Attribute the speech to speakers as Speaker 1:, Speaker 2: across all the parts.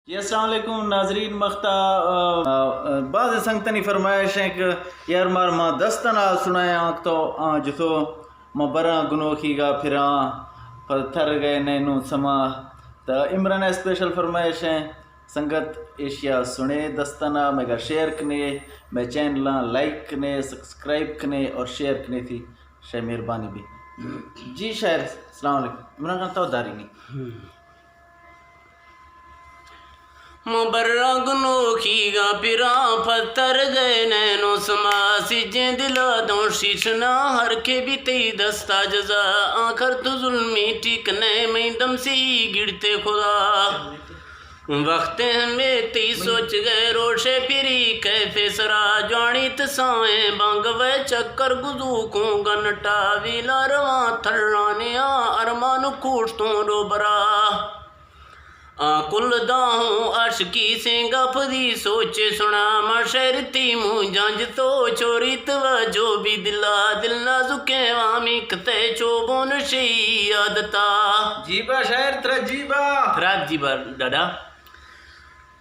Speaker 1: जी अस्सलाम वालेकुम नाजरीन मख्ता बाज़ संगतनी फरमाइश है कि यार मार माँ दस्तना सुनाया तो जिसो माँ ब्रान gnokhi का phiran पत्थर गए नैनू समा तो इमरान स्पेशल फरमाइश है संगत एशिया सुने दस्ताना मेगा शेयर कने मैं चैनल लाइक कने सब्सक्राइब कने और शेयर कने थी शायद मेहरबानी भी जी शायर अस्सलाम वालेकुम इमरान खान तो दारी नहीं
Speaker 2: ब्रान gnokhi का phiran पत्थर गए नैनो समा सिजे दिला दो शीशना हर के भी तेई दस्ता जजा आखर तो जुल्मी टिकने में दम से गिरते खुदा वक्त हमें ती सोच गए रोशे फिरी कैफे सरा जानी तसाए बंग वे चक्कर गुजू को गनटा विला रवा थर्राने अरमान कूट तो रोबरा कुल दाहूँ अशकी से गफदी सोचे सुना मशरती मुँह जंज तो चोरी तवजो भी दिला दिल नाजुके वामी कते चोबोन शी आदता
Speaker 1: जीबा शायर
Speaker 2: जीबा दादा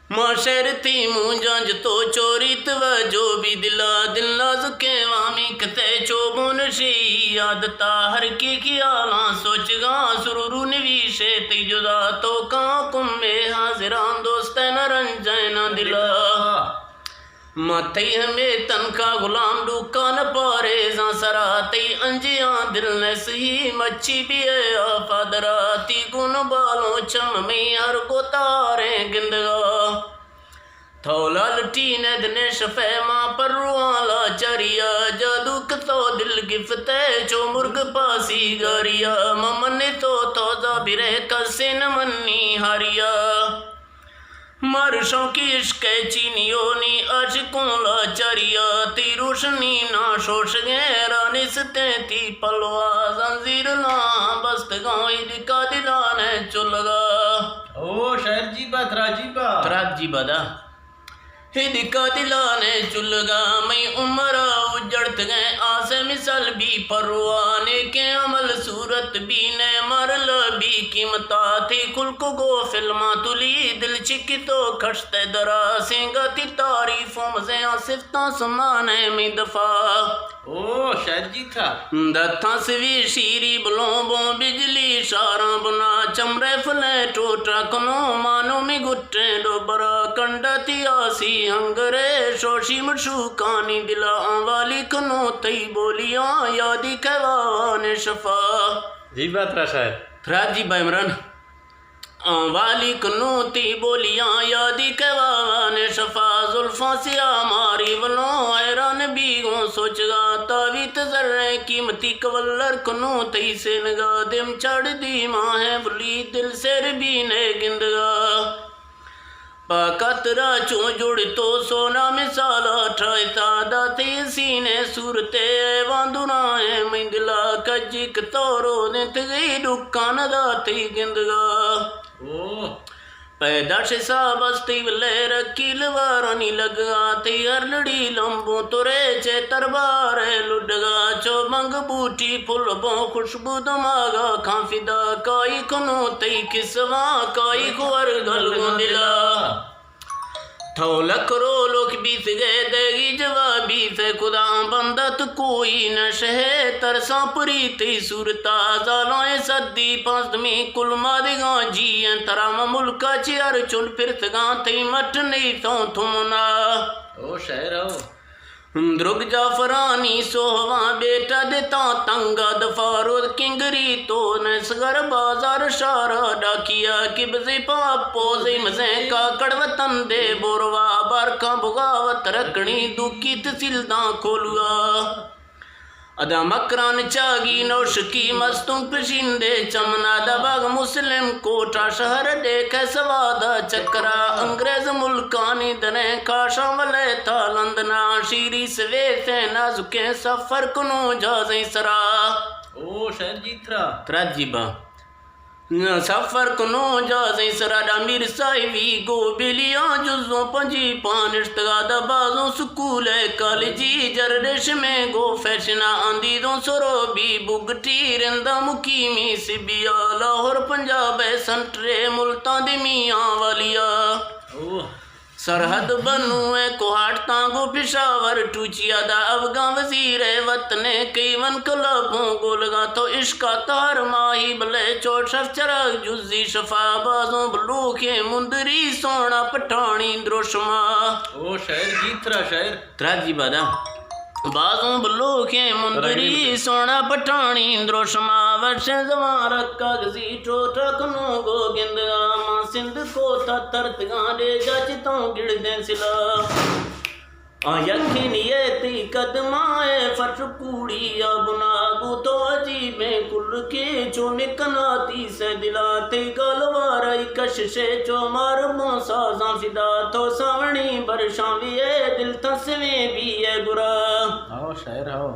Speaker 2: मशरती मुँह जंज तो चोरी तवजो भी दिला दिल नाजुके वामी कते चोबोन शी आदता हर की आला सोच गा सुरूरू नवीशे ती जुदा तो कहाँ कुम में हाजिरान दोस्त न रंजन दिला मथई हमें तनका गुलाम डूका न पारे जा सरा तई अंजिया दिल ने सही मच्छी भी फादरा ती गुन बालों चम में हर को तारे गिंदगा थोला लटी ने दने शफे माँ पर रुआला चरिया जादू कतो दिल गिफ्ते चो मुर्ग पासी गारिया ममन तो जा बिरे कसे न मन्नी हारिया मरशों की इश्क चीनियों अशकों ला चरिया ती रोशनी ना शोश गहरा निसते ती पलवा जंजीर ना बस्त गाँव दिका दिला ने चुलगा
Speaker 1: ओ शायर
Speaker 2: जीबा दा हिदिका दिलाने चुलगा मैं उमरा उजड़त गए आसे मिसल भी परवाने के अमल सूरत भी ने मरल भी कीमता थी खुल को गो फिल्मा तुली दिल चिकी तो खश्ते दरा सिंगती तारीफों मजे सिफ्ता समाने में दफा
Speaker 1: ओ शायर जी था
Speaker 2: दत्था सवी शीरी बलोबो बिजली शारा बुना चमरे फले टोटा कनो मानो में गुट्टे डोबरा कंडती आसी हंगरे शोशी मशू कानी दिला वाली कनो तई बोलिया यादी कहवाने शफा
Speaker 1: जी बात रहा शायर
Speaker 2: जी भाई इमरान वाली कनो ती बोलिया यादी कहवाने शफा जुल्फा से हमारी वलों हैरान बीगों सोचगा तावी तजर्रे कीमती कवल्लर कनो तई से नगा दिम चढ़ दी माँ है बुली दिल से भी ने गिंदगा पाकतरा चो जुड़ तो सोना मिसाला ठायता दाते सीने सूरते वांदुनाए मंगला कजिक तोरो नित गई दुकान दाते गिंदगा
Speaker 1: ओ
Speaker 2: पैदा शिसा बस्ती वले रखी लवारानी लगा ते अरलड़ी लंबो तुरे चे तरबार लुडगा चो मंग बूटी फुल बो खुशबू दमागा खाफिदा काई कनो तई किसवा काई को अरगल दिला थौलक रो लोक बीत गए देगी जवाबी से खुदा बंदत कोई न शहे तरसा परी ती सूरता जालोए सद्दी पंसदमी कुल मादिगा जी तराम मुल्का चियर चुन फिर तगा ती मट नहीं तो थुमना
Speaker 1: ओ शायर आओ
Speaker 2: द्रुग जाफरानी सोहवा बेटा देता तंगा दफारो किंगरी तो न सगर बाजार शारा डाकिया किबजे पापो जे मजे का कड़वतन दे बोरवा बारका भुगावत रखनी दुखी तसिलदा खोलुआ अदा मकरान चागी नौश की मस्तुं पिशिंदे चमना दबाग मुस्लिम कोटा शहर देख सवादा चक्रा अंग्रेज मुल्कानी दने काशा वले था लंदना शीरी सवे से नाजुके सफर कुनो जाजे सरा
Speaker 1: ओ शायर जी
Speaker 2: जीबा सफर कुनो जाजे सराडा मीर साहिबी गो बिलिया जुजों पंजी पानिश्तगा दबाजों स्कूल कॉलेजी जरदेश में गो फैशना आंदी दो सरो भी बुगटी रिंदा मुकीमी सिबिया लाहौर पंजाब संतरे मुल्तां दे मियां वालिया सरहद बनू है कोहाट तांगो पिशावर टूचिया दा अफगान वजीर वतने कई वन कलबों गोलगा तो इश्का तार माही बले चोट शफ चरग जुजी शफा बाजों बलूखे मुंदरी सोना पठानी द्रोशमा।
Speaker 1: ओ शायर जीतरा शायर
Speaker 2: त्राजी बादा बाजों बलूखे मुंदरी सोना पठानी द्रोशमा वर्ष जवान रक्का गजी टोटा कनो गो गिंदगा मां सिंध को तरत गांडे जाचितों गिड़ दे सिला यखिन ये ती कदमाए फर्श कूड़ी बुनागु तो अजीबे कुल के चो निकनाती से दिलाते गलवाराई कशिशे चो मार मोसा फिदा तो सावणी बरशावी दिल तस्वे भी है बुरा।
Speaker 1: आओ शायर आओ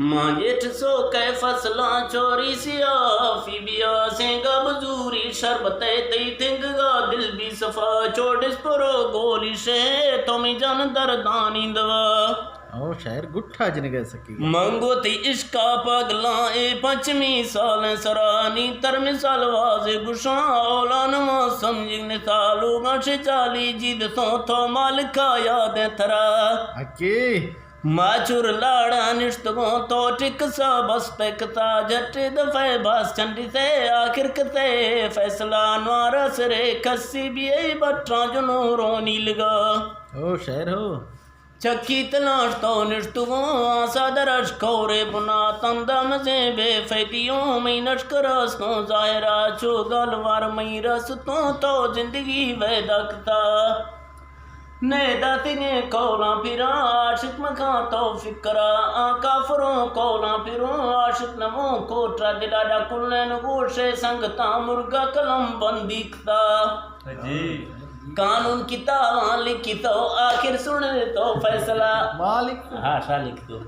Speaker 2: मां जेठ सो कै फसला चोरी सियाफी बिया सेगा बजूरी शरबते तई तिंगा दिल भी सफा चोडिस परो गोली शे तोमी जन दरदानी दवा।
Speaker 1: आओ शायर गुट्ठा जन कह सकी
Speaker 2: मंगो ती इश्का पगला ए पंचमी साल सरानी तर मिसाल वाजे गुशा औलान मौसम जिन सालू गश चाली जिद तो माल का याद थरा
Speaker 1: अके
Speaker 2: माचुर लाड़ा निश्तगों तो टिक सा बस पेकता जट दफे बास चंडी से आखिर कते फैसला नवारा सरे कसी भी बट्टा जुनो रोनी लगा।
Speaker 1: ओ शायर हो
Speaker 2: चक्की तलाश तो निश्तगों आसा दरश कौरे बुना तंदा मजे बेफैदियों में नशकरस को जायरा चो गलवार मई रस तो जिंदगी वैदकता ने दातिगे कौला फिरा आशिक मखा तो फिक्रा काफरों कौला फिरो आशिक नमो कोटरा दिलाडा कुल्लेन गोशे संगता मुर्गा कलम बंदीकता
Speaker 1: जी
Speaker 2: कानून किताबां लिखी तो आखिर सुन तो फैसला
Speaker 1: मालिक
Speaker 2: हाँ शा लिख दो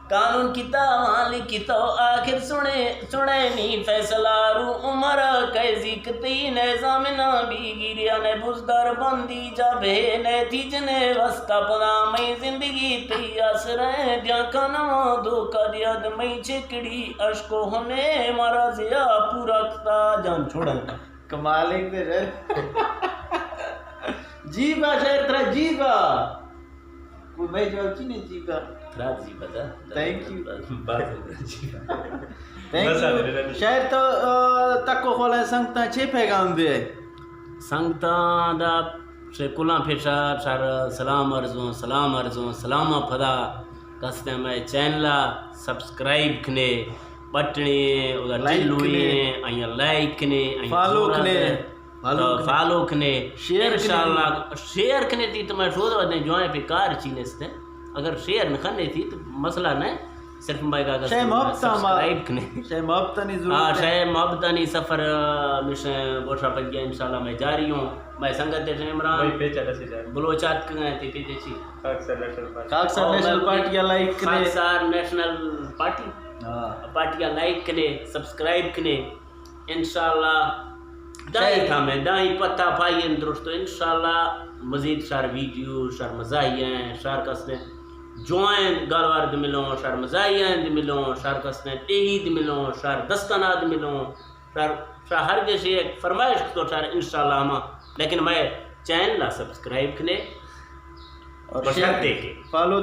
Speaker 2: कानून किताबां लिखी तो आखिर सुने नी फैसला रू उमर कैसी कती ने जामिना भी गिरिया ने बुजदर बंदी जाबे ने तीजने वस्ता पदा मई जिंदगी ती असरे दिया कनमो धोखा दिया मई चिकड़ी अशको होने मारा जिया पूरा कता जान छोड़ा
Speaker 1: कमालिक दे शायर जीवा शायर तेरा जीवा कोई मैं जवाब की नहीं जीवा
Speaker 2: राजी बता
Speaker 1: थैंक यू
Speaker 2: बस
Speaker 1: शायर तो तको खोला संगता छे पैगाम दे
Speaker 2: संगता दा से कुला फेशा सार सलाम अर्जों सलामा फदा कसते मैं चैनला सब्सक्राइब कने बटने उधर लुई आया लाइक कने फॉलो कने शेयर इंशाल्लाह शेयर कने थी तो मैं रोज वदे जोए पे कार चीनेस्ते अगर शेयर न करने थी तो मसला नहीं सिर्फ मैं का सब्सक्राइब कने
Speaker 1: शे मोहब्बतनी जरूर
Speaker 2: हां शे मोहब्बतनी सफर मिशन गोठा पर गया इंशाल्लाह मैं जा रही हूं मैं संगत दे इमरान भाई पे चला से जा बलोचात कने थी पे छी खाकसर नेशनल पार्टी लाइक कने खाकसर नेशनल पार्टी हां पार्टी लाइक कने सब्सक्राइब कने इंशाल्लाह दाई था मैं दाई पता पाई दोस्तों इंशाल्लाह मजीद शार वीडियो शार मज़ाहिया शार कसने जोइन गलवार द मिलो शार मज़ाहिया द मिलो शार कसने ईद मिलो शार दस्तना द मिलो शार हर जैसे एक फरमाइश तो शार इंशाल्लाह हम लेकिन मैं चैनल ला सब्सक्राइब कने और बशर्ते के फॉलो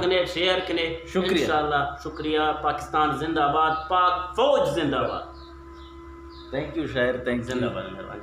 Speaker 2: कने शेयर कने शुक्रिया इंशाल्लाह शुक्रिया पाकिस्तान जिंदाबाद पाक फौज जिंदाबाद
Speaker 1: थैंक यू शायर थैंक्स
Speaker 2: जिंदाबाद।